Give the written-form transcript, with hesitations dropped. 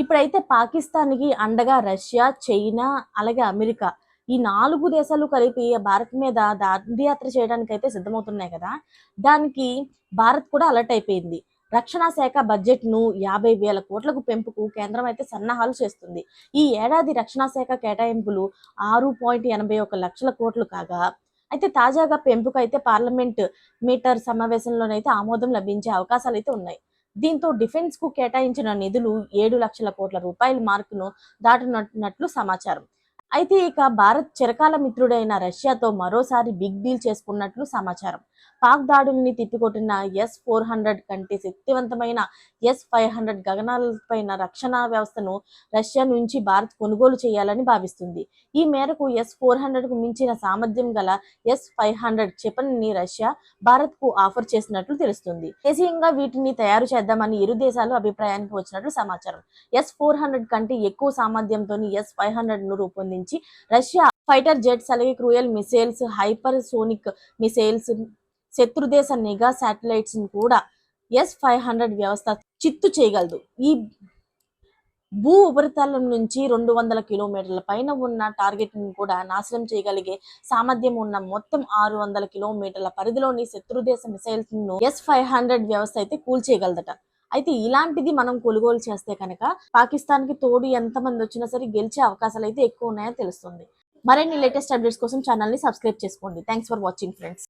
ఇప్పుడైతే పాకిస్తాన్‌కి అండగా రష్యా, చైనా అలాగే అమెరికా ఈ 4 దేశాలు కలిపి భారత్ మీద దండయాత్ర చేయడానికైతే సిద్ధమవుతున్నాయి కదా! దానికి భారత్ కూడా అలర్ట్ అయిపోయింది. రక్షణ శాఖ బడ్జెట్‌ను 50,000 కోట్లకు పెంపుకు కేంద్రం అయితే సన్నాహాలు చేస్తుంది. ఈ ఏడాది రక్షణ శాఖ కేటాయింపులు 6.81 లక్షల కోట్లు కాగా, అయితే తాజాగా పెంపుకైతే పార్లమెంట్ మీటర్ సమావేశంలోనైతే ఆమోదం లభించే అవకాశాలైతే ఉన్నాయి. దీంతో డిఫెన్స్‌కు కేటాయించిన నిధులు 7 లక్షల కోట్ల రూపాయల మార్కును దాటనున్నట్లు సమాచారం. అయితే ఇక భారత్ చిరకాల మిత్రుడైన రష్యాతో మరోసారి బిగ్ డీల్ చేసుకున్నట్లు సమాచారం. పాక్ దాడుల్ని తిప్పికొట్టిన S-400 కంటే శక్తివంతమైన S-500 గగనాలపైన రక్షణ వ్యవస్థను రష్యా నుంచి భారత్ కొనుగోలు చేయాలని భావిస్తుంది. ఈ మేరకు S-400కు మించిన సామర్థ్యం గల S-500 క్షిపణిని రష్యా భారత్‌కు ఆఫర్ చేసినట్లు తెలుస్తుంది. దేశీయంగా వీటిని తయారు చేద్దామని ఇరు దేశాలు అభిప్రాయానికి వచ్చినట్లు సమాచారం. S-400 కంటే ఎక్కువ సామర్థ్యంతోని S-500ను రూపొందించి రష్యా ఫైటర్ జెట్స్ అలాగే cruise missiles, hypersonic missiles, శత్రుదేశ నిఘా శాటిలైట్స్ కూడా S-500 వ్యవస్థ చిత్తు చేయగలదు. ఈ భూ ఉపరితలం నుంచి 200 కిలోమీటర్ల పైన ఉన్న టార్గెట్‌ని కూడా నాశనం చేయగలిగే సామర్థ్యం ఉన్న మొత్తం 600 కిలోమీటర్ల పరిధిలోని శత్రుదేశ మిసైల్స్‌ను S-500 వ్యవస్థ అయితే కూల్చేయగలదట. అయితే ఇలాంటిది మనం కొనుగోలు చేస్తే కనుక పాకిస్తాన్‌కి తోడు ఎంతమంది వచ్చినా సరే గెలిచే అవకాశాలు అయితే ఎక్కువ ఉన్నాయని తెలుస్తుంది. మరిన్ని లేటెస్ట్ అప్డేట్స్ కోసం ఛానల్‌ని సబ్స్క్రైబ్ చేసుకోండి. Thanks for watching friends.